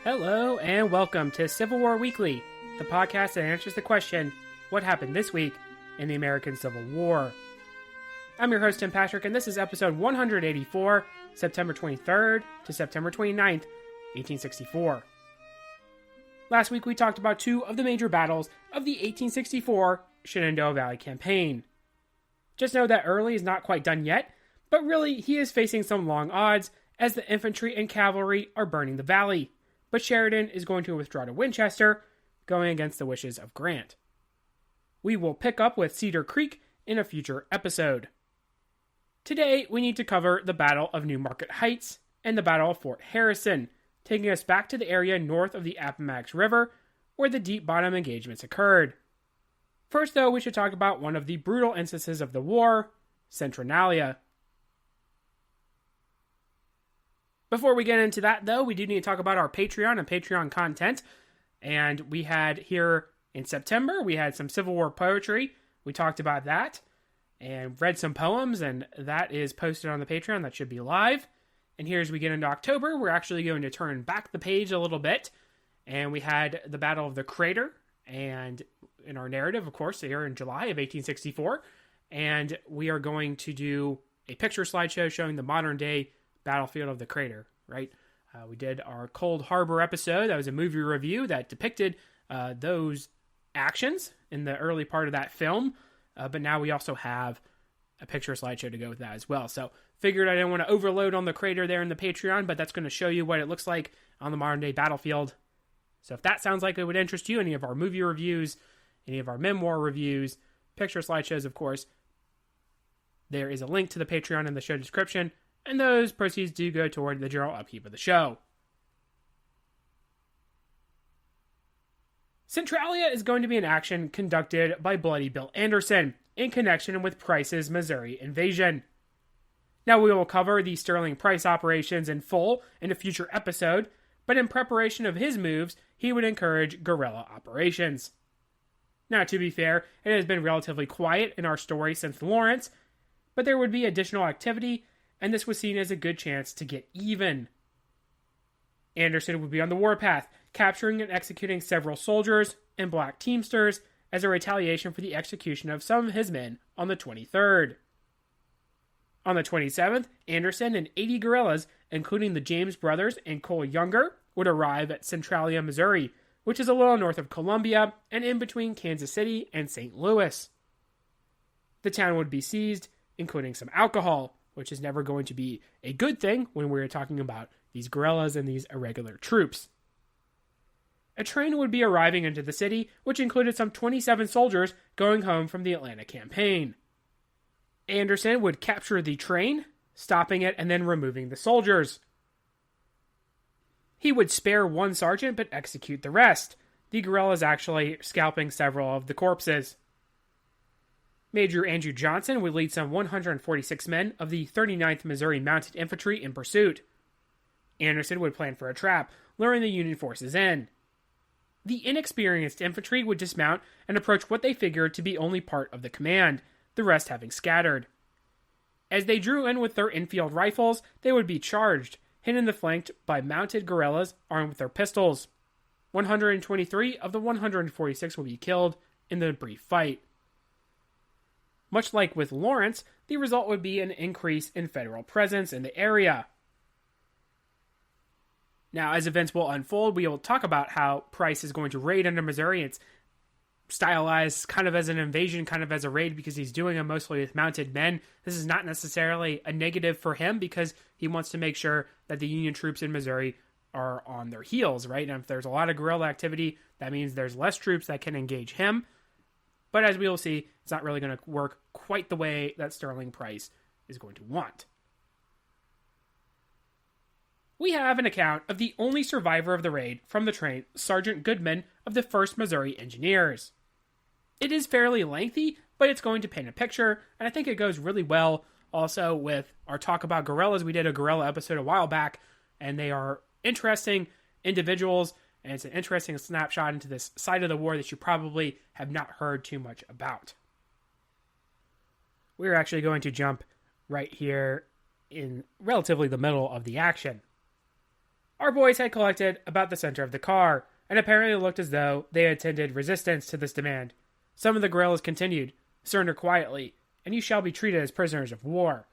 Hello and welcome to Civil War Weekly, the podcast that answers the question, what happened this week in the American Civil War? I'm your host, Tim Patrick, and this is episode 184, September 23rd to September 29th, 1864. Last week we talked about two of the major battles of the 1864 Shenandoah Valley Campaign. Just know that Early is not quite done yet, but really he is facing some long odds as the infantry and cavalry are burning the valley. But Sheridan is going to withdraw to Winchester, going against the wishes of Grant. We will pick up with Cedar Creek in a future episode. Today, we need to cover the Battle of New Market Heights and the Battle of Fort Harrison, taking us back to the area north of the Appomattox River, where the deep bottom engagements occurred. First, though, we should talk about one of the brutal instances of the war, Centralia. Before we get into that, though, we do need to talk about our Patreon and Patreon content. And we had here in September, we had some Civil War poetry. We talked about that and read some poems, and that is posted on the Patreon. That should be live. And here as we get into October, we're actually going to turn back the page a little bit. And we had the Battle of the Crater, and in our narrative, of course, here in July of 1864. And we are going to do a picture slideshow showing the modern day battlefield of the Crater, right? We did our Cold Harbor episode. That was a movie review that depicted those actions in the early part of that film. But now we also have a picture slideshow to go with that as well. So figured I didn't want to overload on the Crater there in the Patreon, but that's going to show you what it looks like on the modern day battlefield. So if that sounds like it would interest you, any of our movie reviews, any of our memoir reviews, picture slideshows, of course, there is a link to the Patreon in the show description. And those proceeds do go toward the general upkeep of the show. Centralia is going to be an action conducted by Bloody Bill Anderson in connection with Price's Missouri invasion. Now we will cover the Sterling Price operations in full in a future episode, but in preparation of his moves, he would encourage guerrilla operations. Now, to be fair, it has been relatively quiet in our story since Lawrence, but there would be additional activity, and this was seen as a good chance to get even. Anderson would be on the warpath, capturing and executing several soldiers and black teamsters as a retaliation for the execution of some of his men on the 23rd. On the 27th, Anderson and 80 guerrillas, including the James brothers and Cole Younger, would arrive at Centralia, Missouri, which is a little north of Columbia and in between Kansas City and St. Louis. The town would be seized, including some alcohol, which is never going to be a good thing when we're talking about these guerrillas and these irregular troops. A train would be arriving into the city, which included some 27 soldiers going home from the Atlanta campaign. Anderson would capture the train, stopping it and then removing the soldiers. He would spare one sergeant but execute the rest, the guerrillas actually scalping several of the corpses. Major Andrew Johnson would lead some 146 men of the 39th Missouri Mounted Infantry in pursuit. Anderson would plan for a trap, luring the Union forces in. The inexperienced infantry would dismount and approach what they figured to be only part of the command, the rest having scattered. As they drew in with their infield rifles, they would be charged, hit in the flank by mounted guerrillas armed with their pistols. 123 of the 146 would be killed in the brief fight. Much like with Lawrence, the result would be an increase in federal presence in the area. Now, as events will unfold, we will talk about how Price is going to raid into Missouri. It's stylized kind of as an invasion, kind of as a raid, because he's doing it mostly with mounted men. This is not necessarily a negative for him, because he wants to make sure that the Union troops in Missouri are on their heels, right? And if there's a lot of guerrilla activity, that means there's less troops that can engage him. But as we will see, it's not really going to work quite the way that Sterling Price is going to want. We have an account of the only survivor of the raid from the train, Sergeant Goodman of the 1st Missouri Engineers. It is fairly lengthy, but it's going to paint a picture, and I think it goes really well also with our talk about guerrillas. We did a guerrilla episode a while back, and they are interesting individuals, and it's an interesting snapshot into this side of the war that you probably have not heard too much about. We're actually going to jump right here in relatively the middle of the action. Our boys had collected about the center of the car, and apparently looked as though they intended resistance to this demand. Some of the guerrillas continued, "Surrender quietly, and you shall be treated as prisoners of war."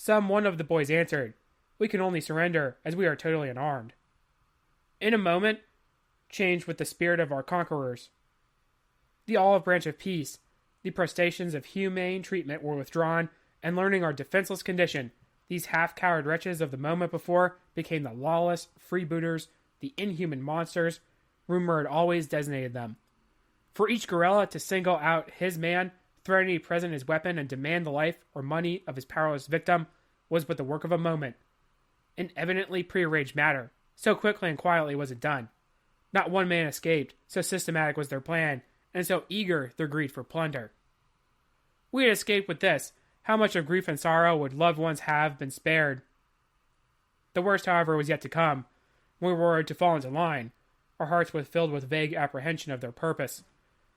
One of the boys answered, "We can only surrender as we are totally unarmed." In a moment, changed with the spirit of our conquerors. The olive branch of peace, the protestations of humane treatment were withdrawn, and learning our defenseless condition, these half-coward wretches of the moment before became the lawless freebooters, the inhuman monsters rumor had always designated them. For each guerrilla to single out his man, threaten to present his weapon, and demand the life or money of his powerless victim was but the work of a moment. An evidently prearranged matter, so quickly and quietly was it done. Not one man escaped, so systematic was their plan, and so eager their greed for plunder. We had escaped with this. How much of grief and sorrow would loved ones have been spared? The worst, however, was yet to come. When we were to fall into line, our hearts were filled with vague apprehension of their purpose.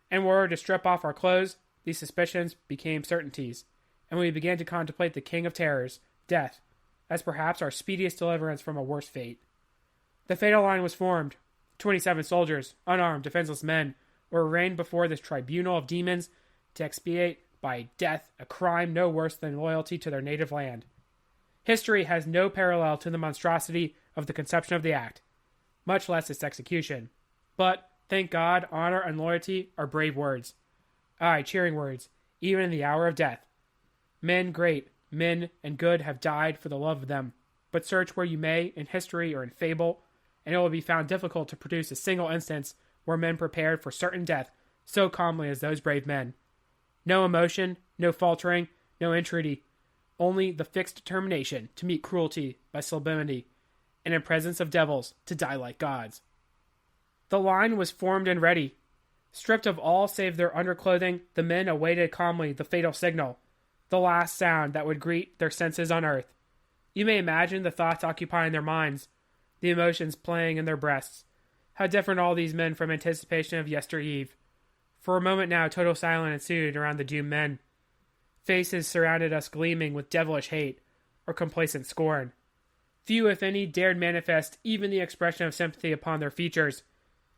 And were we to strip off our clothes, these suspicions became certainties, and we began to contemplate the king of terrors, death, as perhaps our speediest deliverance from a worse fate. The fatal line was formed. 27 soldiers, unarmed, defenseless men, were arraigned before this tribunal of demons to expiate by death a crime no worse than loyalty to their native land. History has no parallel to the monstrosity of the conception of the act, much less its execution. But, thank God, honor and loyalty are brave words. Aye, cheering words, even in the hour of death. Men great, men and good have died for the love of them. But search where you may, in history or in fable, and it will be found difficult to produce a single instance where men prepared for certain death so calmly as those brave men. No emotion, no faltering, no entreaty, only the fixed determination to meet cruelty by sublimity, and in presence of devils to die like gods. The line was formed and ready. Stripped of all save their underclothing, the men awaited calmly the fatal signal, the last sound that would greet their senses on earth. You may imagine the thoughts occupying their minds, the emotions playing in their breasts. How different all these men from anticipation of yestereve. For a moment now total silence ensued around the doomed men. Faces surrounded us gleaming with devilish hate or complacent scorn. Few, if any, dared manifest even the expression of sympathy upon their features.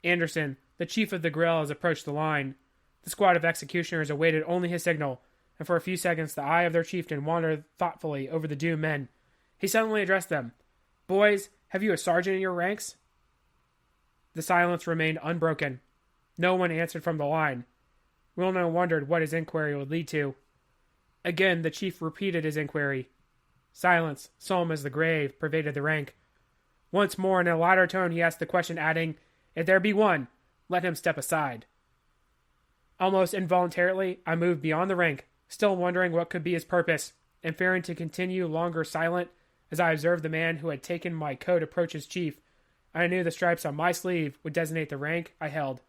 Anderson, the chief of the guerrillas, approached the line. The squad of executioners awaited only his signal, and for a few seconds the eye of their chieftain wandered thoughtfully over the doomed men. He suddenly addressed them. "Boys, have you a sergeant in your ranks?" The silence remained unbroken. No one answered from the line. Wilner wondered what his inquiry would lead to. Again the chief repeated his inquiry. Silence, solemn as the grave, pervaded the rank. Once more in a louder tone he asked the question, adding, "If there be one, let him step aside." Almost involuntarily I moved beyond the rank, still wondering what could be his purpose, and fearing to continue longer silent. As I observed the man who had taken my coat approach his chief, I knew the stripes on my sleeve would designate the rank I held.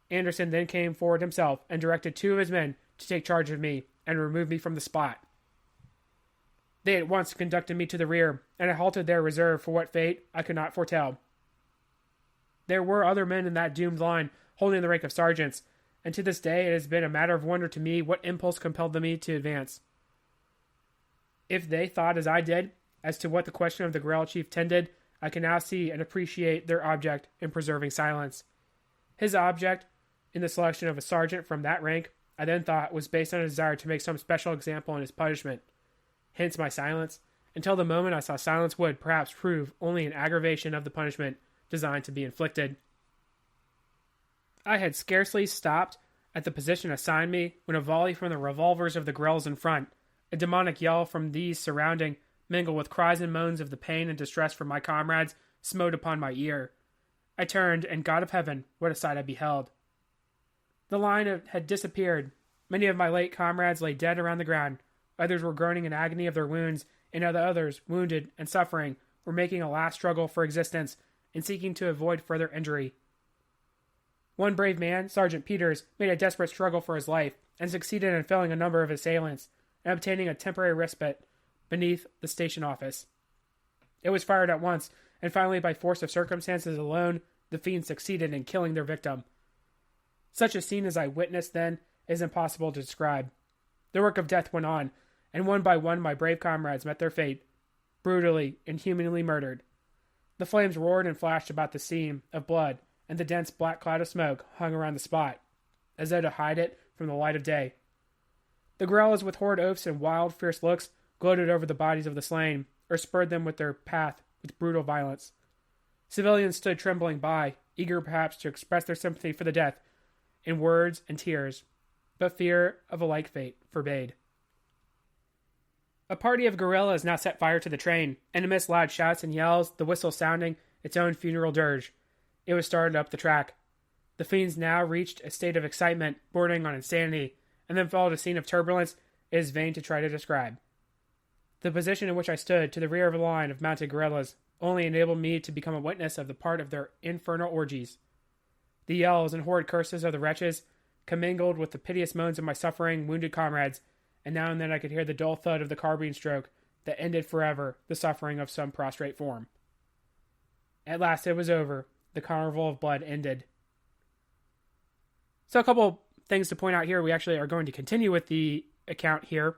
Anderson then came forward himself and directed 2 of his men to take charge of me and remove me from the spot. They at once conducted me to the rear, and I halted there reserved for what fate I could not foretell. There were other men in that doomed line holding the rank of sergeants, and to this day it has been a matter of wonder to me what impulse compelled me to advance. If they thought as I did, as to what the question of the guerrilla chief tended, I can now see and appreciate their object in preserving silence. His object, in the selection of a sergeant from that rank, I then thought was based on a desire to make some special example in his punishment. Hence my silence. Until the moment I saw silence would, perhaps, prove only an aggravation of the punishment designed to be inflicted. I had scarcely stopped at the position assigned me when a volley from the revolvers of the guerrillas in front, a demonic yell from these surrounding, mingled with cries and moans of the pain and distress from my comrades, smote upon my ear. I turned, and God of heaven, what a sight I beheld! The line had disappeared. Many of my late comrades lay dead around the ground. Others were groaning in agony of their wounds, and others, wounded and suffering, were making a last struggle for existence and seeking to avoid further injury. One brave man, Sergeant Peters, made a desperate struggle for his life and succeeded in felling a number of assailants and obtaining a temporary respite beneath the station office. It was fired at once, and finally by force of circumstances alone, the fiends succeeded in killing their victim. Such a scene as I witnessed then is impossible to describe. The work of death went on, and one by one my brave comrades met their fate, brutally, inhumanly murdered. The flames roared and flashed about the scene of blood, and the dense black cloud of smoke hung around the spot, as though to hide it from the light of day. The guerrillas, with horrid oaths and wild, fierce looks, gloated over the bodies of the slain, or spurred them with their path with brutal violence. Civilians stood trembling by, eager perhaps to express their sympathy for the death in words and tears, but fear of a like fate forbade. A party of guerrillas now set fire to the train, and amidst loud shouts and yells, the whistle sounding its own funeral dirge, it was started up the track. The fiends now reached a state of excitement bordering on insanity, and then followed a scene of turbulence it is vain to try to describe. The position in which I stood, to the rear of a line of mounted guerrillas, only enabled me to become a witness of the part of their infernal orgies. The yells and horrid curses of the wretches commingled with the piteous moans of my suffering, wounded comrades, and now and then I could hear the dull thud of the carbine stroke that ended forever the suffering of some prostrate form. At last it was over. The carnival of blood ended. So a couple things to point out here. We actually are going to continue with the account here,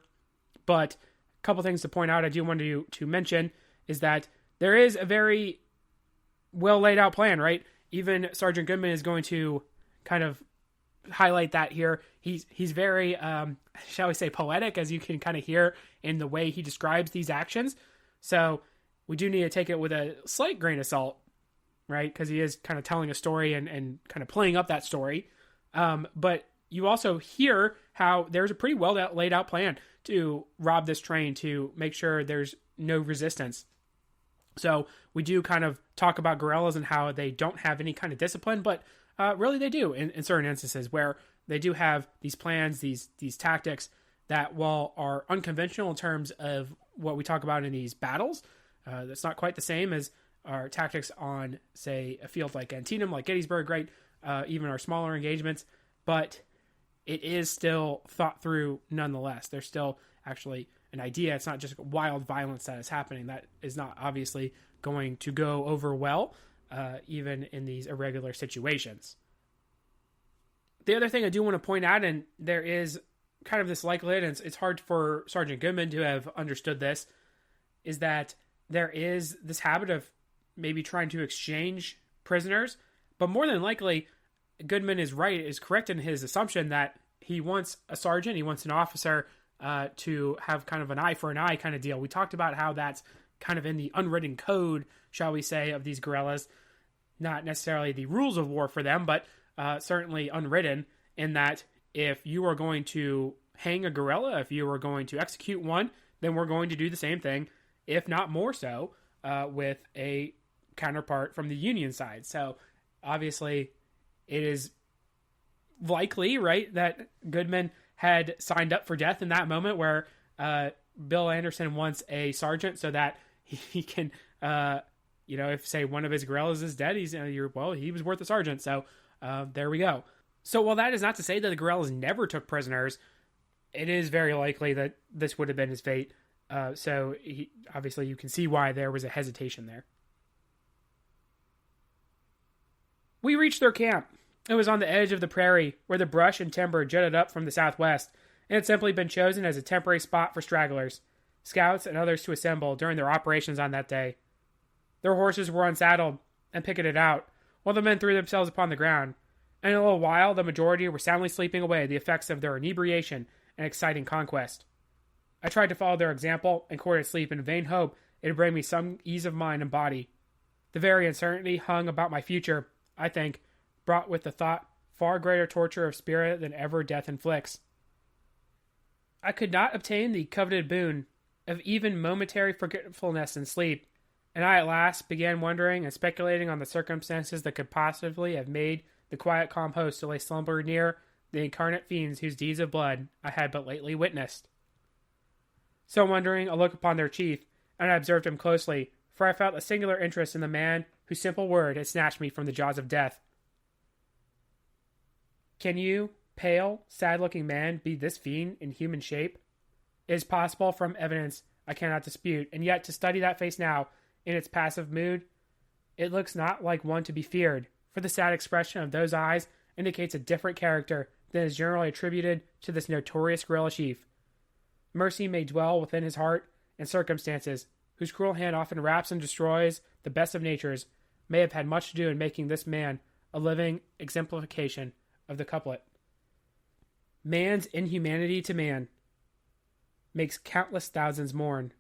but a couple things to point out I do want to mention is that there is a very well laid out plan, right? Even Sergeant Goodman is going to kind of highlight that here. He's very, shall we say, poetic, as you can kind of hear in the way he describes these actions. So we do need to take it with a slight grain of salt, right? Because he is kind of telling a story and kind of playing up that story. But you also hear how there's a pretty well laid out plan to rob this train, to make sure there's no resistance. So we do kind of talk about guerrillas and how they don't have any kind of discipline, but really they do in certain instances where they do have these plans, these tactics that, while are unconventional in terms of what we talk about in these battles, that's not quite the same as our tactics on, say, a field like Antietam, like Gettysburg, right? Even our smaller engagements, but it is still thought through nonetheless. There's still actually an idea. It's not just wild violence that is happening. That is not obviously going to go over well, even in these irregular situations. The other thing I do want to point out, and there is kind of this likelihood, and it's hard for Sergeant Goodman to have understood this, is that there is this habit of maybe trying to exchange prisoners, but more than likely, Goodman is correct in his assumption that he wants a sergeant, he wants an officer to have kind of an eye for an eye kind of deal. We talked about how that's kind of in the unwritten code, shall we say, of these guerrillas. Not necessarily the rules of war for them, but certainly unwritten, in that if you are going to hang a guerrilla, if you are going to execute one, then we're going to do the same thing, if not more so, with a counterpart from the Union side. So obviously it is likely, right, that Goodman had signed up for death in that moment where Bill Anderson wants a sergeant so that he can, if, say, one of his guerrillas is dead, he was worth a sergeant. So there we go. So while that is not to say that the guerrillas never took prisoners, it is very likely that this would have been his fate. So obviously you can see why there was a hesitation there. We reached their camp. It was on the edge of the prairie, where the brush and timber jutted up from the southwest, and had simply been chosen as a temporary spot for stragglers, scouts, and others to assemble during their operations on that day. Their horses were unsaddled and picketed out, while the men threw themselves upon the ground, and in a little while the majority were soundly sleeping away the effects of their inebriation and exciting conquest. I tried to follow their example and courted sleep in vain hope it would bring me some ease of mind and body. The very uncertainty hung about my future, I think, brought with the thought far greater torture of spirit than ever death inflicts. I could not obtain the coveted boon of even momentary forgetfulness in sleep, and I at last began wondering and speculating on the circumstances that could possibly have made the quiet calm host to lay slumber near the incarnate fiends whose deeds of blood I had but lately witnessed. So wondering, I looked upon their chief, and I observed him closely, for I felt a singular interest in the man whose simple word had snatched me from the jaws of death. Can you, pale, sad-looking man, be this fiend in human shape? It is possible from evidence I cannot dispute, and yet to study that face now, in its passive mood, it looks not like one to be feared, for the sad expression of those eyes indicates a different character than is generally attributed to this notorious guerrilla chief. Mercy may dwell within his heart, and circumstances, whose cruel hand often wraps and destroys the best of natures, may have had much to do in making this man a living exemplification of the couplet. Man's inhumanity to man makes countless thousands mourn.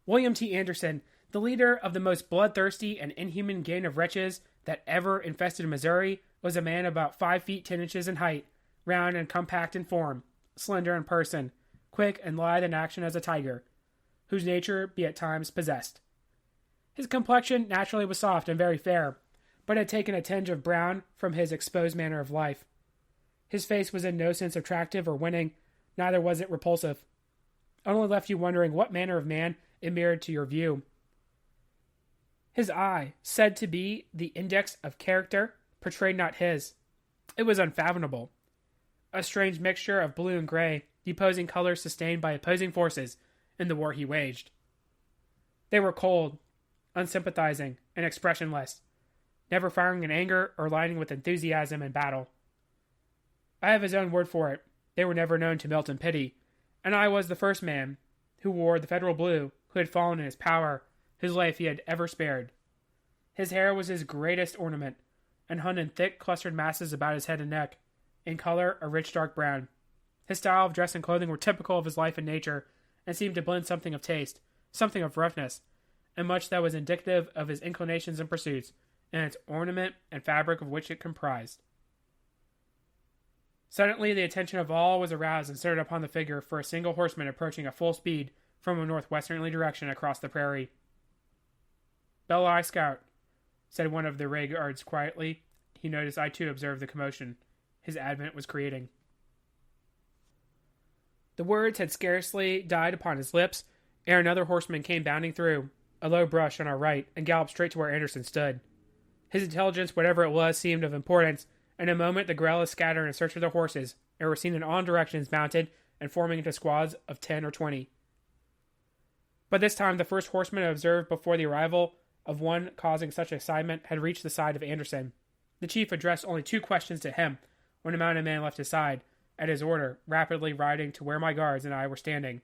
William T. Anderson, the leader of the most bloodthirsty and inhuman gang of wretches that ever infested Missouri, was a man about 5 feet 10 inches in height, round and compact in form, slender in person, quick and lithe in action as a tiger, whose nature be at times possessed. His complexion naturally was soft and very fair, but had taken a tinge of brown from his exposed manner of life. His face was in no sense attractive or winning, neither was it repulsive. It only left you wondering what manner of man it mirrored to your view. His eye, said to be the index of character, portrayed not his. It was unfathomable. A strange mixture of blue and gray, the opposing colors sustained by opposing forces in the war he waged. They were cold, unsympathizing, and expressionless, never firing in anger or lighting with enthusiasm in battle. I have his own word for it. They were never known to melt in pity, and I was the first man who wore the federal blue, who had fallen in his power, whose life he had ever spared. His hair was his greatest ornament, and hung in thick clustered masses about his head and neck, in color a rich dark brown. His style of dress and clothing were typical of his life and nature, and seemed to blend something of taste, something of roughness, and much that was indicative of his inclinations and pursuits, and its ornament and fabric of which it comprised. Suddenly the attention of all was aroused and centered upon the figure for a single horseman approaching at full speed from a northwesterly direction across the prairie. "Belle Eye Scout," said one of the ray guards quietly. He noticed I too observed the commotion his advent was creating. The words had scarcely died upon his lips ere another horseman came bounding through a low brush on our right and galloped straight to where Anderson stood. His intelligence, whatever it was, seemed of importance, and in a moment the guerrillas scattered in search of their horses, and were seen in all directions mounted and forming into squads of 10 or 20. By this time the first horseman observed before the arrival of one causing such excitement had reached the side of Anderson. The chief addressed only 2 questions to him when a mounted man left his side, at his order, rapidly riding to where my guards and I were standing.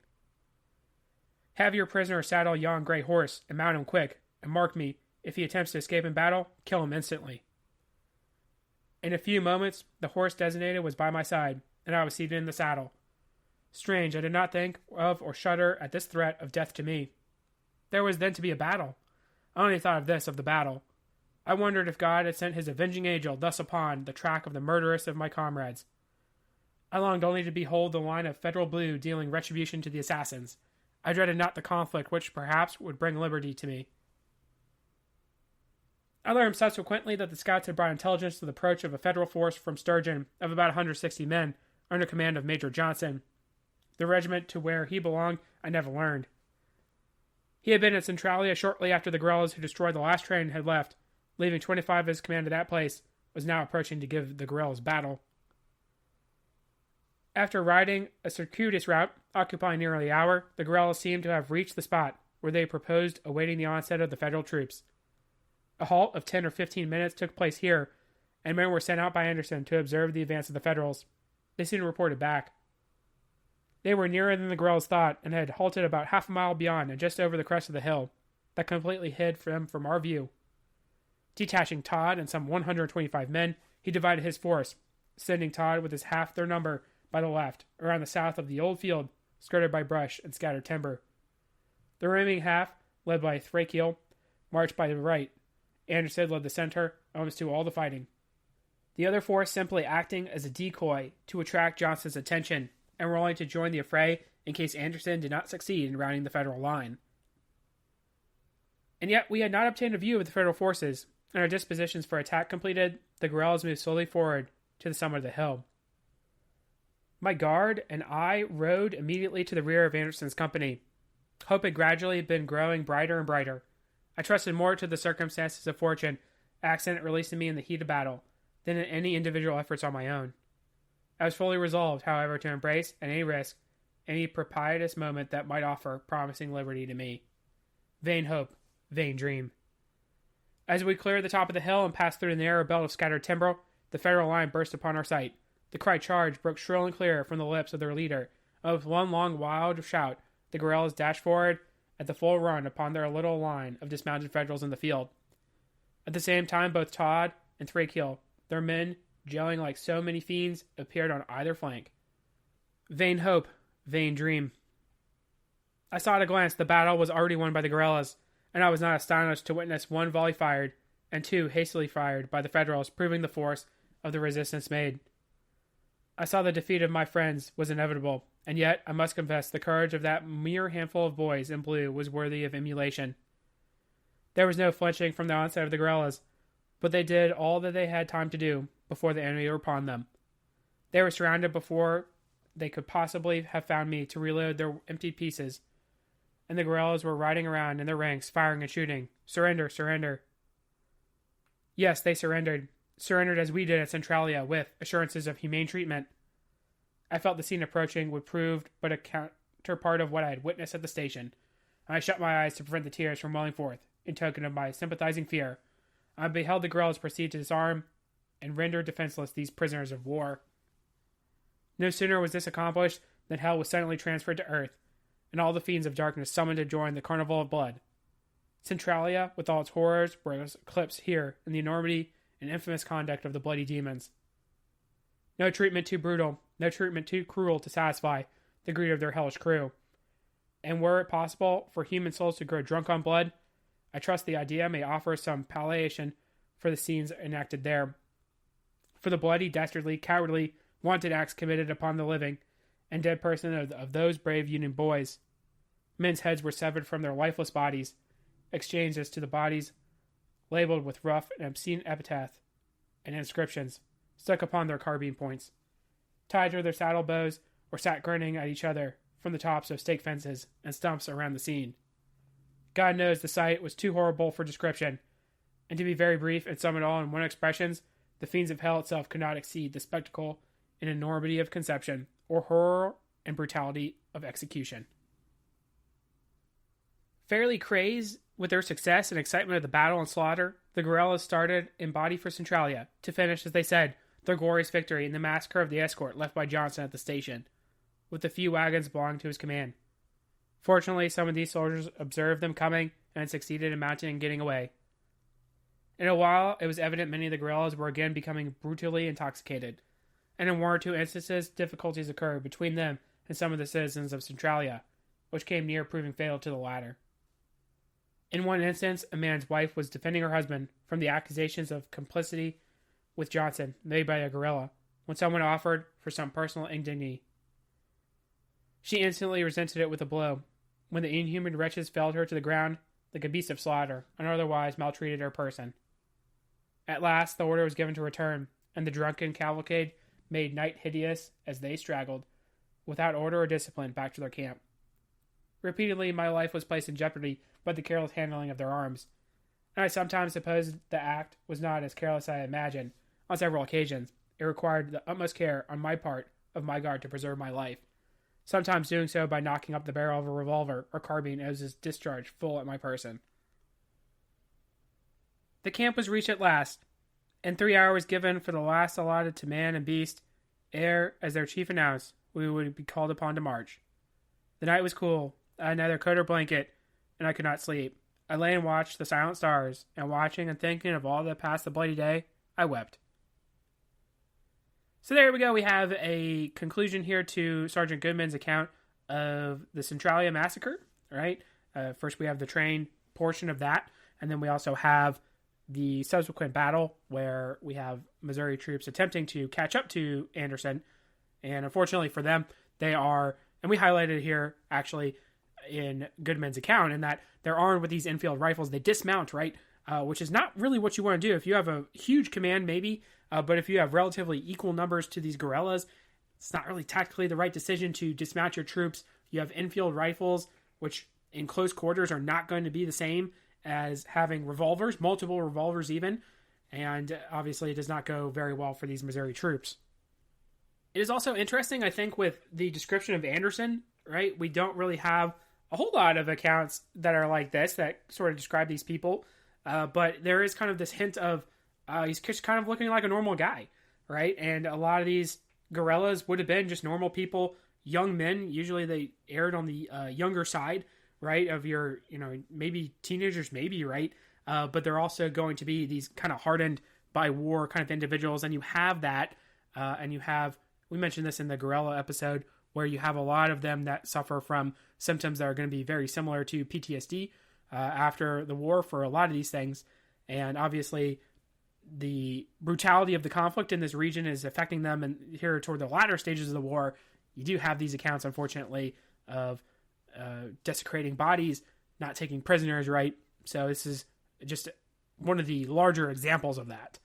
"Have your prisoner saddle yon gray horse, and mount him quick, and mark me, if he attempts to escape in battle, kill him instantly." In a few moments, the horse designated was by my side, and I was seated in the saddle. Strange, I did not think of or shudder at this threat of death to me. There was then to be a battle. I only thought of this, of the battle. I wondered if God had sent his avenging angel thus upon the track of the murderous of my comrades. I longed only to behold the line of federal blue dealing retribution to the assassins. I dreaded not the conflict which perhaps would bring liberty to me. I learned subsequently that the scouts had brought intelligence of the approach of a federal force from Sturgeon of about 160 men under command of Major Johnson. The regiment to where he belonged I never learned. He had been at Centralia shortly after the guerrillas who destroyed the last train had left, leaving 25 of his command at that place, was now approaching to give the guerrillas battle. After riding a circuitous route, occupying nearly an hour, the guerrillas seemed to have reached the spot where they proposed awaiting the onset of the federal troops. A halt of 10 or 15 minutes took place here, and men were sent out by Anderson to observe the advance of the Federals. They soon reported back. They were nearer than the guerrillas thought, and had halted about half a mile beyond and just over the crest of the hill, that completely hid them from our view. Detaching Todd and some 125 men, he divided his force, sending Todd with his half their number by the left, around the south of the old field, skirted by brush and scattered timber. The remaining half, led by Thrakiel, marched by the right. Anderson led the center, almost to all the fighting. The other force simply acting as a decoy to attract Johnson's attention, and were only to join the affray in case Anderson did not succeed in rounding the federal line. And yet we had not obtained a view of the federal forces, and our dispositions for attack completed, the guerrillas moved slowly forward to the summit of the hill. My guard and I rode immediately to the rear of Anderson's company. Hope had gradually been growing brighter and brighter. I trusted more to the circumstances of fortune, accident releasing me in the heat of battle, than in any individual efforts on my own. I was fully resolved, however, to embrace, at any risk, any propitious moment that might offer promising liberty to me. Vain hope, vain dream. As we cleared the top of the hill and passed through the narrow belt of scattered timber, the federal line burst upon our sight. The cry "Charge" broke shrill and clear from the lips of their leader, and with one long wild shout, the guerrillas dashed forward at the full run upon their little line of dismounted Federals in the field. At the same time, both Todd and Thrakiel, their men, gelling like so many fiends, appeared on either flank. Vain hope, vain dream. I saw at a glance the battle was already won by the guerrillas, and I was not astonished to witness one volley fired, and two hastily fired by the Federals, proving the force of the resistance made. I saw the defeat of my friends was inevitable, and yet, I must confess, the courage of that mere handful of boys in blue was worthy of emulation. There was no flinching from the onset of the guerrillas, but they did all that they had time to do before the enemy were upon them. They were surrounded before they could possibly have found me to reload their emptied pieces, and the guerrillas were riding around in their ranks, firing and shooting. Surrender, surrender. Yes, they surrendered as we did at Centralia, with assurances of humane treatment. I felt the scene approaching would prove but a counterpart of what I had witnessed at the station, and I shut my eyes to prevent the tears from welling forth, in token of my sympathizing fear. I beheld the guerrillas proceed to disarm and render defenseless these prisoners of war. No sooner was this accomplished than hell was suddenly transferred to earth, and all the fiends of darkness summoned to join the carnival of blood. Centralia, with all its horrors, was eclipsed here in the enormity and infamous conduct of the bloody demons. No treatment too brutal, no treatment too cruel to satisfy the greed of their hellish crew. And were it possible for human souls to grow drunk on blood, I trust the idea may offer some palliation for the scenes enacted there. For the bloody, dastardly, cowardly, wanton acts committed upon the living and dead person of those brave Union boys. Men's heads were severed from their lifeless bodies, exchanged as to the bodies, labeled with rough and obscene epitaph and inscriptions, stuck upon their carbine points, tied to their saddle bows, or sat grinning at each other from the tops of stake fences and stumps around the scene. God knows the sight was too horrible for description, and to be very brief and sum it all in one expression, the fiends of hell itself could not exceed the spectacle in enormity of conception, or horror and brutality of execution. Fairly crazed with their success and excitement of the battle and slaughter, the guerrillas started in body for Centralia, to finish, as they said, their glorious victory in the massacre of the escort left by Johnson at the station, with the few wagons belonging to his command. Fortunately, some of these soldiers observed them coming and succeeded in mounting and getting away. In a while, it was evident many of the guerrillas were again becoming brutally intoxicated, and in one or two instances, difficulties occurred between them and some of the citizens of Centralia, which came near proving fatal to the latter. In one instance, a man's wife was defending her husband from the accusations of complicity with Johnson made by a guerrilla, when someone offered for some personal indignity. She instantly resented it with a blow, when the inhuman wretches felled her to the ground like a beast of slaughter, and otherwise maltreated her person. At last, the order was given to return, and the drunken cavalcade made night hideous as they straggled, without order or discipline, back to their camp. Repeatedly, my life was placed in jeopardy by the careless handling of their arms, and I sometimes supposed the act was not as careless as I imagined. On several occasions, it required the utmost care on my part of my guard to preserve my life, sometimes doing so by knocking up the barrel of a revolver or carbine as was discharged full at my person. The camp was reached at last, and 3 hours given for the last allotted to man and beast, ere, as their chief announced, we would be called upon to march. The night was cool. I had neither coat or blanket, and I could not sleep. I lay and watched the silent stars, and watching and thinking of all that passed the bloody day, I wept. So there we go. We have a conclusion here to Sergeant Goodman's account of the Centralia massacre, right? First we have the train portion of that, and then we also have the subsequent battle where we have Missouri troops attempting to catch up to Anderson, and unfortunately for them, they are, and we highlighted here actually in Goodman's account, in that they're armed with these infield rifles. They dismount, right? Which is not really what you want to do. If you have a huge command, maybe, but if you have relatively equal numbers to these guerrillas, it's not really tactically the right decision to dismount your troops. You have infield rifles, which in close quarters are not going to be the same as having revolvers, multiple revolvers even, and obviously it does not go very well for these Missouri troops. It is also interesting, I think, with the description of Anderson, right? We don't really have a whole lot of accounts that are like this, that sort of describe these people, but there is kind of this hint of he's just kind of looking like a normal guy, right? And a lot of these guerrillas would have been just normal people, young men. Usually they erred on the younger side, right, of your, maybe teenagers, maybe, right? But they're also going to be these kind of hardened by war kind of individuals. And you have that, we mentioned this in the guerrilla episode, where you have a lot of them that suffer from symptoms that are going to be very similar to PTSD after the war for a lot of these things. And obviously, the brutality of the conflict in this region is affecting them. And here toward the latter stages of the war, you do have these accounts, unfortunately, of desecrating bodies, not taking prisoners, right? So this is just one of the larger examples of that.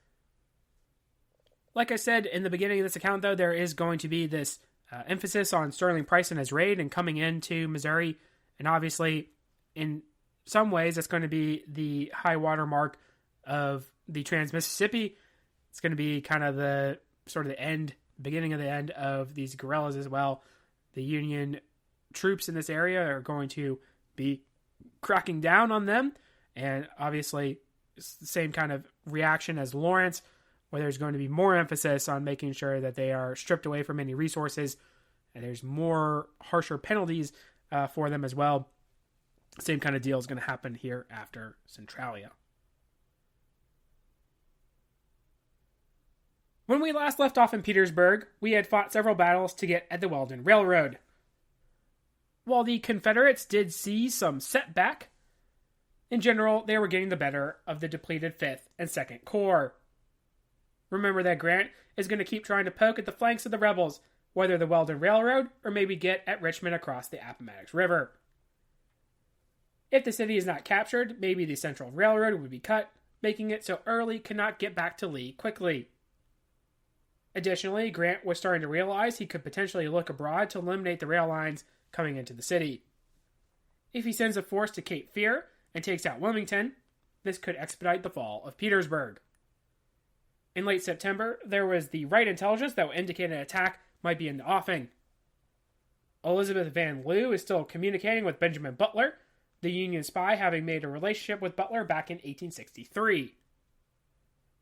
Like I said in the beginning of this account, though, there is going to be this emphasis on Sterling Price and his raid and coming into Missouri. And obviously, in some ways, it's going to be the high water mark of the Trans-Mississippi. It's going to be kind of the sort of the end, beginning of the end of these guerrillas as well. The Union troops in this area are going to be cracking down on them. And obviously, it's the same kind of reaction as Lawrence, where there's going to be more emphasis on making sure that they are stripped away from any resources, and there's more harsher penalties for them as well. Same kind of deal is going to happen here after Centralia. When we last left off in Petersburg, we had fought several battles to get at the Weldon Railroad. While the Confederates did see some setback, in general, they were getting the better of the depleted 5th and 2nd Corps. Remember that Grant is going to keep trying to poke at the flanks of the rebels, whether the Weldon Railroad or maybe get at Richmond across the Appomattox River. If the city is not captured, maybe the Central Railroad would be cut, making it so Early could not get back to Lee quickly. Additionally, Grant was starting to realize he could potentially look abroad to eliminate the rail lines coming into the city. If he sends a force to Cape Fear and takes out Wilmington, this could expedite the fall of Petersburg. In late September, there was the right intelligence that would indicate an attack might be in the offing. Elizabeth Van Lew is still communicating with Benjamin Butler, the Union spy having made a relationship with Butler back in 1863.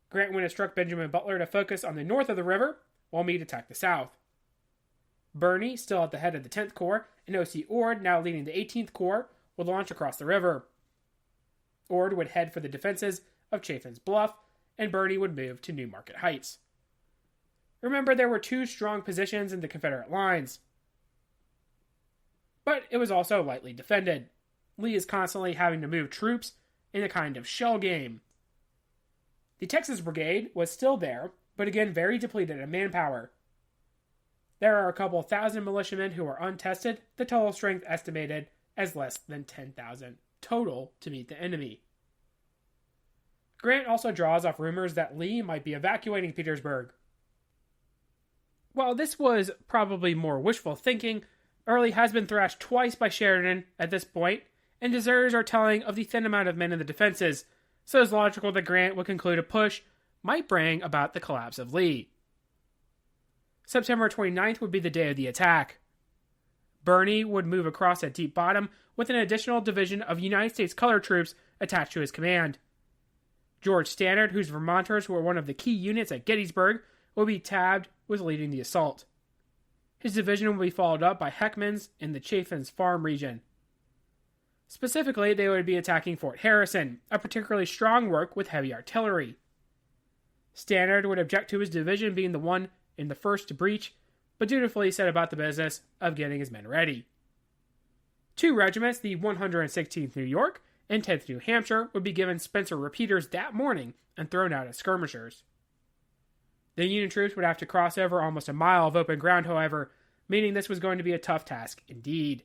Grant would instruct Benjamin Butler to focus on the north of the river, while Meade attacked the south. Birney, still at the head of the 10th Corps, and O.C. Ord, now leading the 18th Corps, would launch across the river. Ord would head for the defenses of Chaffin's Bluff, and Birney would move to Newmarket Heights. Remember, there were 2 strong positions in the Confederate lines, but it was also lightly defended. Lee is constantly having to move troops in a kind of shell game. The Texas Brigade was still there, but again very depleted in manpower. There are a couple thousand militiamen who are untested, the total strength estimated as less than 10,000 total to meet the enemy. Grant also draws off rumors that Lee might be evacuating Petersburg. While this was probably more wishful thinking, Early has been thrashed twice by Sheridan at this point, and deserters are telling of the thin amount of men in the defenses, so it's logical that Grant would conclude a push might bring about the collapse of Lee. September 29th would be the day of the attack. Birney would move across at Deep Bottom with an additional division of United States colored troops attached to his command. George Stannard, whose Vermonters were one of the key units at Gettysburg, would be tabbed with leading the assault. His division would be followed up by Heckman's in the Chaffin's Farm region. Specifically, they would be attacking Fort Harrison, a particularly strong work with heavy artillery. Stannard would object to his division being the one in the first to breach, but dutifully set about the business of getting his men ready. 2 regiments, the 116th New York and 10th New Hampshire, would be given Spencer repeaters that morning and thrown out as skirmishers. The Union troops would have to cross over almost a mile of open ground, however, meaning this was going to be a tough task indeed.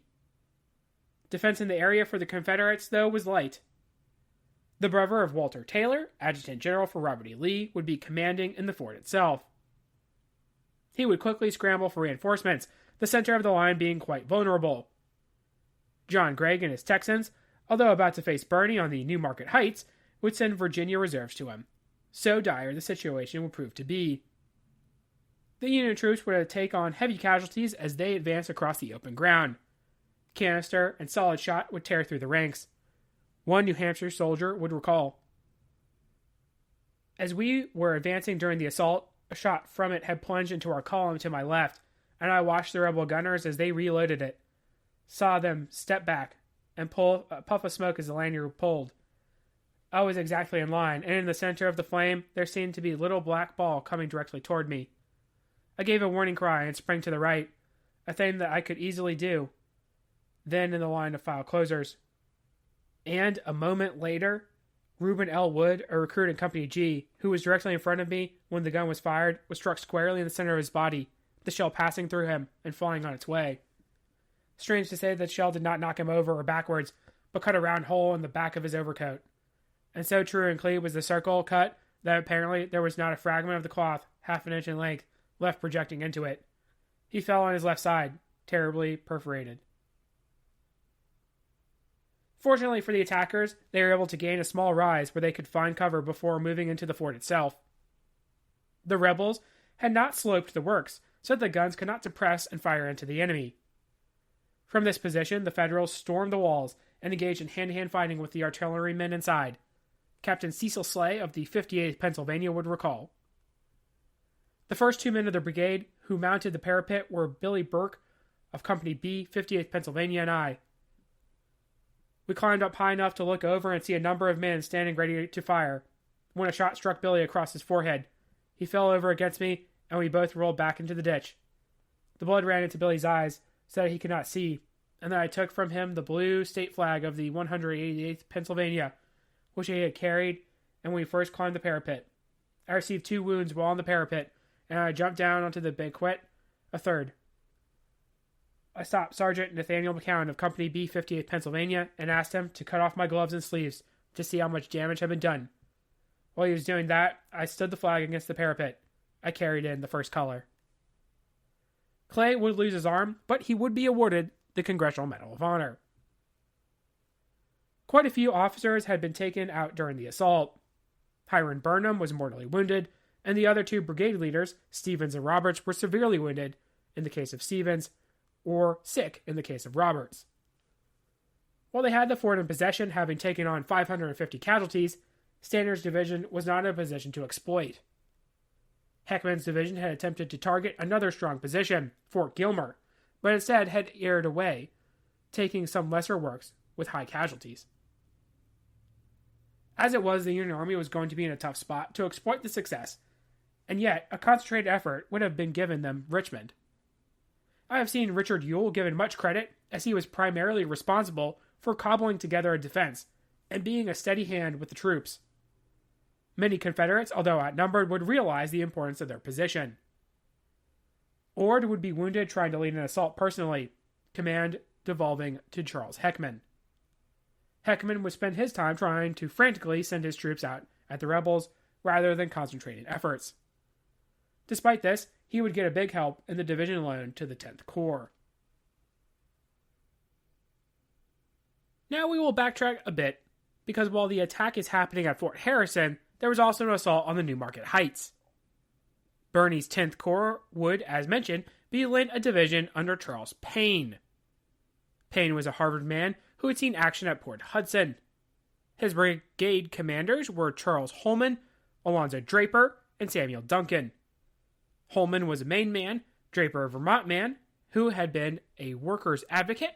Defense in the area for the Confederates, though, was light. The brother of Walter Taylor, Adjutant General for Robert E. Lee, would be commanding in the fort itself. He would quickly scramble for reinforcements, the center of the line being quite vulnerable. John Gregg and his Texans, although about to face Birney on the Newmarket Heights, would send Virginia reserves to him. So dire the situation would prove to be. The Union troops would take on heavy casualties as they advanced across the open ground. Canister and solid shot would tear through the ranks. One New Hampshire soldier would recall, "As we were advancing during the assault, a shot from it had plunged into our column to my left, and I watched the rebel gunners as they reloaded it. Saw them step back, and pull a puff of smoke as the lanyard pulled. I was exactly in line, and in the center of the flame there seemed to be a little black ball coming directly toward me. I gave a warning cry and sprang to the right, a thing that I could easily do, then in the line of file closers. And a moment later, Reuben L. Wood, a recruit in Company G, who was directly in front of me when the gun was fired, was struck squarely in the center of his body, the shell passing through him and flying on its way. Strange to say, the shell did not knock him over or backwards, but cut a round hole in the back of his overcoat. And so true and clean was the circle cut that apparently there was not a fragment of the cloth, half an inch in length, left projecting into it. He fell on his left side, terribly perforated. Fortunately for the attackers, they were able to gain a small rise where they could find cover before moving into the fort itself. The rebels had not sloped the works, so that the guns could not suppress and fire into the enemy. From this position, the Federals stormed the walls and engaged in hand-to-hand fighting with the artillerymen inside. Captain Cecil Slay of the 58th Pennsylvania would recall. The first 2 men of the brigade who mounted the parapet were Billy Burke of Company B, 58th Pennsylvania, and I. We climbed up high enough to look over and see a number of men standing ready to fire, when a shot struck Billy across his forehead. He fell over against me, and we both rolled back into the ditch. The blood ran into Billy's eyes, so that he could not see, and then I took from him the blue state flag of the 188th Pennsylvania, which he had carried, and when we first climbed the parapet. I received 2 wounds while on the parapet, and I jumped down onto the banquette, a third. I stopped Sergeant Nathaniel McCowan of Company B, 58th Pennsylvania, and asked him to cut off my gloves and sleeves to see how much damage had been done. While he was doing that, I stood the flag against the parapet. I carried in the first color. Clay would lose his arm, but he would be awarded the Congressional Medal of Honor. Quite a few officers had been taken out during the assault. Hiram Burnham was mortally wounded, and the other 2 brigade leaders, Stevens and Roberts, were severely wounded, in the case of Stevens, or sick in the case of Roberts. While they had the fort in possession, having taken on 550 casualties, Stander's division was not in a position to exploit. Heckman's division had attempted to target another strong position, Fort Gilmer, but instead had erred away, taking some lesser works with high casualties. As it was, the Union Army was going to be in a tough spot to exploit the success, and yet a concentrated effort would have been given them Richmond. I have seen Richard Ewell given much credit, as he was primarily responsible for cobbling together a defense and being a steady hand with the troops. Many Confederates, although outnumbered, would realize the importance of their position. Ord would be wounded trying to lead an assault personally, command devolving to Charles Heckman. Heckman would spend his time trying to frantically send his troops out at the rebels rather than concentrated efforts. Despite this, he would get a big help in the division loan to the 10th Corps. Now we will backtrack a bit, because while the attack is happening at Fort Harrison, there was also an assault on the Newmarket Heights. Birney's 10th Corps would, as mentioned, be lent a division under Charles Payne. Payne was a Harvard man who had seen action at Port Hudson. His brigade commanders were Charles Holman, Alonzo Draper, and Samuel Duncan. Holman was a Maine man, Draper a Vermont man, who had been a workers' advocate,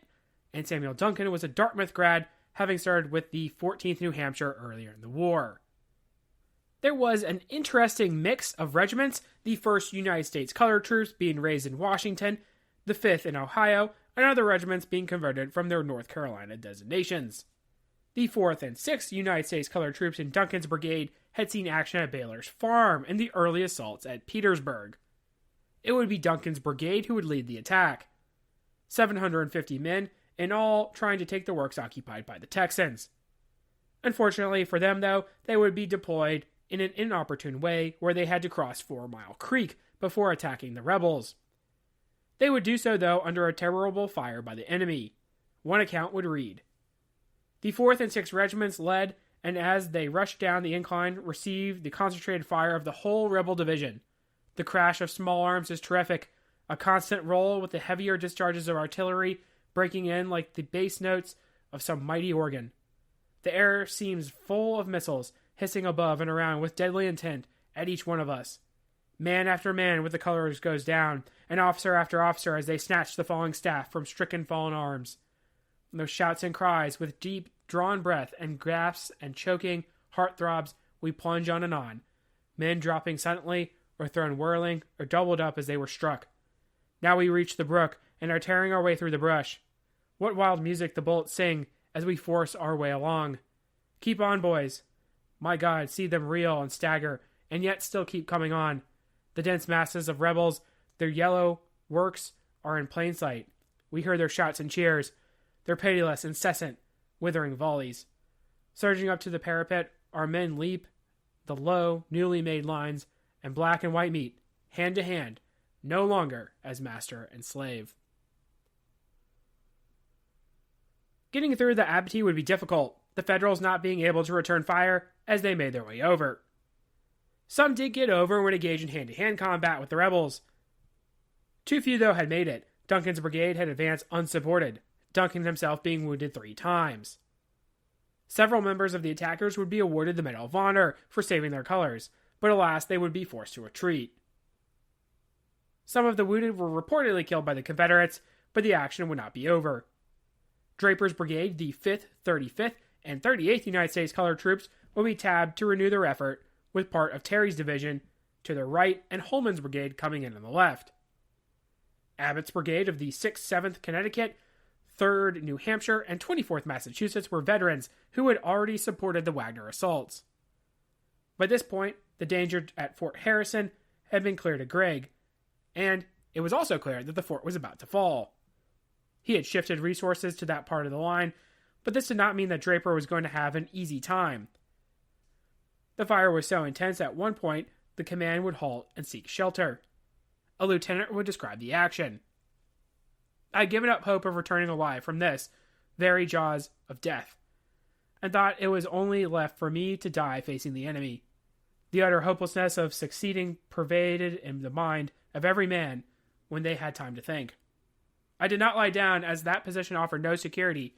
and Samuel Duncan was a Dartmouth grad, having started with the 14th New Hampshire earlier in the war. There was an interesting mix of regiments, the 1st United States Colored Troops being raised in Washington, the 5th in Ohio, and other regiments being converted from their North Carolina designations. The 4th and 6th United States Colored Troops in Duncan's brigade had seen action at Baylor's Farm in the early assaults at Petersburg. It would be Duncan's brigade who would lead the attack. 750 men in all trying to take the works occupied by the Texans. Unfortunately for them, though, they would be deployed in an inopportune way where they had to cross 4 Mile Creek before attacking the rebels. They would do so, though, under a terrible fire by the enemy. One account would read, "The 4th and 6th regiments led, and as they rushed down the incline, received the concentrated fire of the whole rebel division. The crash of small arms is terrific, a constant roll with the heavier discharges of artillery breaking in like the bass notes of some mighty organ. The air seems full of missiles, hissing above and around with deadly intent at each one of us. Man after man with the colors goes down, and officer after officer as they snatch the falling staff from stricken fallen arms. Those shouts and cries, with deep, drawn breath and gasps and choking heart throbs, we plunge on and on, men dropping silently or thrown whirling or doubled up as they were struck. Now we reach the brook and are tearing our way through the brush. What wild music the bullets sing as we force our way along. Keep on, boys. My God, see them reel and stagger, and yet still keep coming on. The dense masses of rebels, their yellow works, are in plain sight. We hear their shouts and cheers, their pitiless, incessant, withering volleys. Surging up to the parapet, our men leap the low, newly made lines, and black and white meet, hand to hand, no longer as master and slave. Getting through the abattis would be difficult, the Federals not being able to return fire as they made their way over. Some did get over and would engage in hand-to-hand combat with the rebels. Too few, though, had made it. Duncan's brigade had advanced unsupported, Duncan himself being wounded 3 times. Several members of the attackers would be awarded the Medal of Honor for saving their colors, but alas, they would be forced to retreat. Some of the wounded were reportedly killed by the Confederates, but the action would not be over. Draper's brigade, the 5th, 35th, and 38th United States Colored Troops, would be tabbed to renew their effort, with part of Terry's division to their right and Holman's brigade coming in on the left. Abbott's brigade of the 6th, 7th Connecticut, 3rd New Hampshire, and 24th Massachusetts were veterans who had already supported the Wagner assaults. By this point, the danger at Fort Harrison had been clear to Gregg, and it was also clear that the fort was about to fall. He had shifted resources to that part of the line, but this did not mean that Draper was going to have an easy time. The fire was so intense at one point, the command would halt and seek shelter. A lieutenant would describe the action. I had given up hope of returning alive from this very jaws of death, and thought it was only left for me to die facing the enemy. The utter hopelessness of succeeding pervaded in the mind of every man when they had time to think. I did not lie down, as that position offered no security,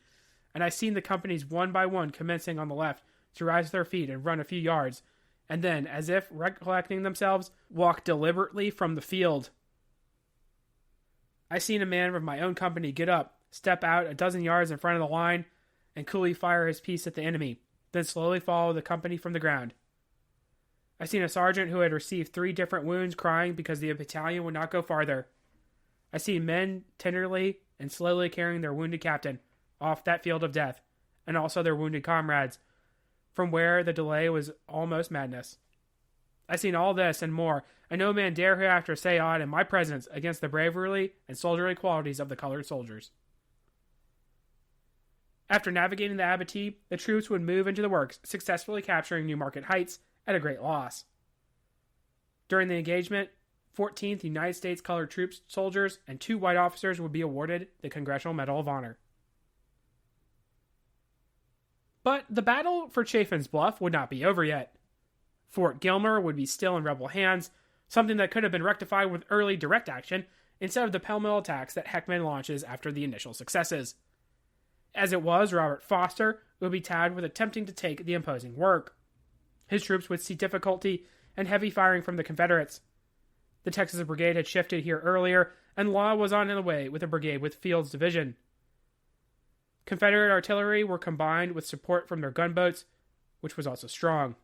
and I seen the companies one by one commencing on the left to rise to their feet and run a few yards, and then, as if recollecting themselves, walk deliberately from the field. I seen a man of my own company get up, step out a dozen yards in front of the line, and coolly fire his piece at the enemy, then slowly follow the company from the ground. I seen a sergeant who had received 3 different wounds crying because the battalion would not go farther. I seen men tenderly and slowly carrying their wounded captain off that field of death, and also their wounded comrades, from where the delay was almost madness. I seen all this and more, and no man dare hereafter say aught in my presence against the bravery and soldierly qualities of the colored soldiers. After navigating the abattis, the troops would move into the works, successfully capturing Newmarket Heights at a great loss. During the engagement, 14th United States Colored Troops soldiers and 2 white officers would be awarded the Congressional Medal of Honor. But the battle for Chaffin's Bluff would not be over yet. Fort Gilmer would be still in rebel hands, something that could have been rectified with early direct action instead of the pell-mell attacks that Heckman launches after the initial successes. As it was, Robert Foster would be tagged with attempting to take the imposing work. His troops would see difficulty and heavy firing from the Confederates. The Texas Brigade had shifted here earlier, and Law was on the way with a brigade with Field's division. Confederate artillery were combined with support from their gunboats, which was also strong.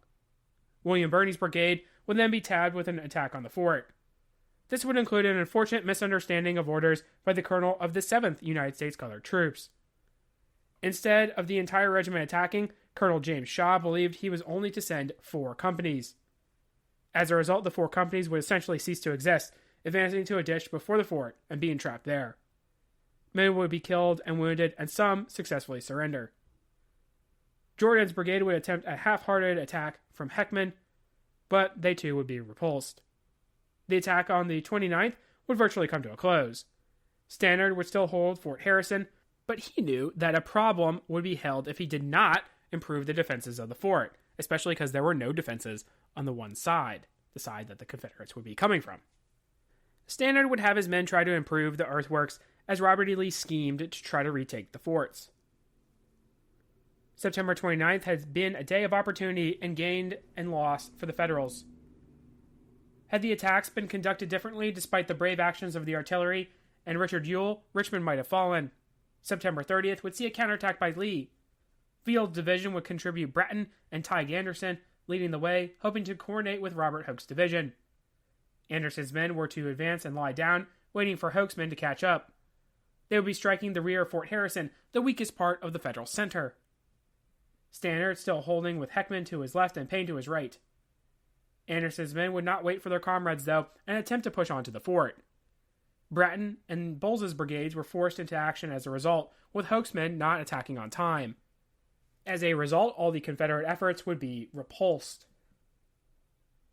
William Birney's brigade would then be tabbed with an attack on the fort. This would include an unfortunate misunderstanding of orders by the colonel of the 7th United States Colored Troops. Instead of the entire regiment attacking, Colonel James Shaw believed he was only to send 4 companies. As a result, the 4 companies would essentially cease to exist, advancing to a ditch before the fort and being trapped there. Men would be killed and wounded, and some successfully surrender. Jordan's brigade would attempt a half-hearted attack from Heckman, but they too would be repulsed. The attack on the 29th would virtually come to a close. Stannard would still hold Fort Harrison, but he knew that a problem would be held if he did not improve the defenses of the fort, especially because there were no defenses on the one side, the side that the Confederates would be coming from. Stannard would have his men try to improve the earthworks as Robert E. Lee schemed to try to retake the forts. September 29th had been a day of opportunity and gained and loss for the Federals. Had the attacks been conducted differently despite the brave actions of the artillery and Richard Ewell, Richmond might have fallen. September 30th would see a counterattack by Lee. Field's division would contribute Bratton and Tig Anderson, leading the way, hoping to coordinate with Robert Hoke's division. Anderson's men were to advance and lie down, waiting for Hoke's men to catch up. They would be striking the rear of Fort Harrison, the weakest part of the Federal center. Stannard still holding with Heckman to his left and Payne to his right. Anderson's men would not wait for their comrades, though, and attempt to push on to the fort. Bratton and Bowles' brigades were forced into action as a result, with Hoke's men not attacking on time. As a result, all the Confederate efforts would be repulsed.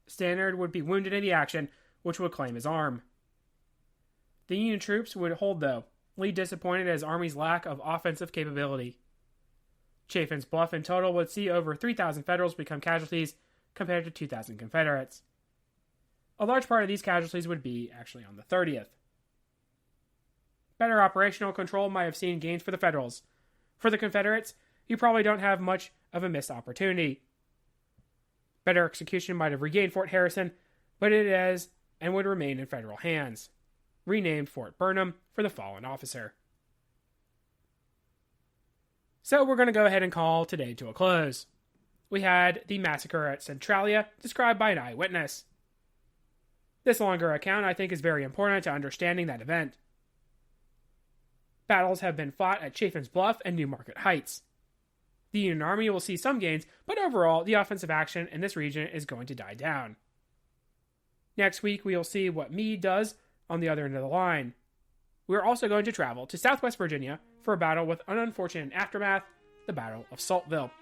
Stannard would be wounded in the action, which would claim his arm. The Union troops would hold, though, Lee disappointed at his army's lack of offensive capability. Chaffin's Bluff in total would see over 3,000 Federals become casualties compared to 2,000 Confederates. A large part of these casualties would be actually on the 30th. Better operational control might have seen gains for the Federals. For the Confederates, you probably don't have much of a missed opportunity. Better execution might have regained Fort Harrison, but it is and would remain in Federal hands. Renamed Fort Burnham for the fallen officer. So we're going to go ahead and call today to a close. We had the massacre at Centralia, described by an eyewitness. This longer account, I think, is very important to understanding that event. Battles have been fought at Chaffin's Bluff and New Market Heights. The Union Army will see some gains, but overall, the offensive action in this region is going to die down. Next week, we will see what Meade does on the other end of the line. We are also going to travel to Southwest Virginia for a battle with an unfortunate aftermath, the Battle of Saltville.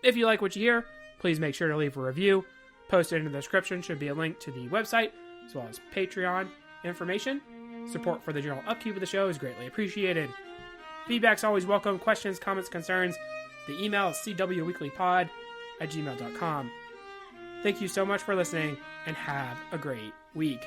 If you like what you hear, please make sure to leave a review. Posted in the description should be a link to the website, as well as Patreon information. Support for the general upkeep of the show is greatly appreciated. Feedback's always welcome. Questions, comments, concerns. The email is cwweeklypod@gmail.com. Thank you so much for listening, and have a great week.